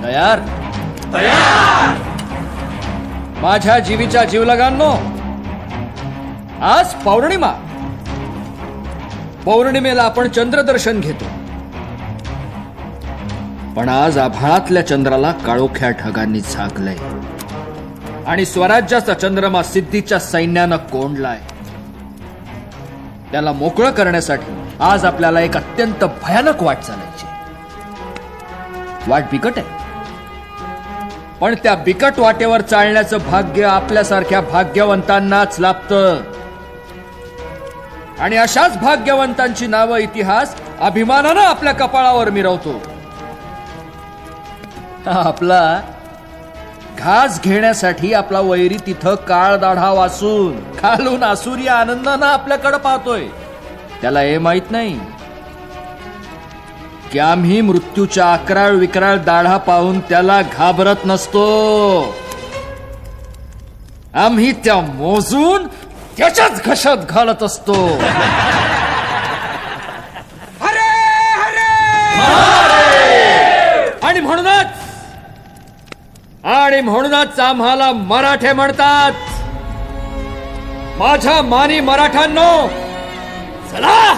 तयार? तयार! माझ्या जीवीच्या जीवलगांनो, आज पौर्णिमा. पौर्णिमेला आपण चंद्रदर्शन घेतो, पण आज आभाळातल्या चंद्राला काळोख्या ढगांनी झाकलंय आणि स्वराज्याचा चंद्रमा सिद्धीच्या सैन्यानं कोंडलाय. त्याला मोकळं करण्यासाठी आज आपल्याला एक अत्यंत भयानक वाट चालायची. वाट बिकट आहे, पण त्या बिकट वाटेवर चालण्याचं भाग्य आपल्यासारख्या भाग्यवंतांनाच लाभतं. आणि अशाच भाग्यवंतांची नावं इतिहास अभिमानानं आपल्या कपाळावर मिरवतो. आपला घास घेण्यासाठी आपला वैरी तिथं काळ दाढा वासून खालून आसुरी आनंदानं आपल्याकडे पाहतोय. त्याला हे माहित नाही की आम्ही मृत्यूच्या अकराळ विकराळ दाढा पाहून त्याला घाबरत नसतो. आम्ही त्या मोजून त्याच्याच घशात घालत असतो. आणि म्हणूनच आम्हाला मराठे म्हणतात. माझ्या मानी मराठ्यांनो, चला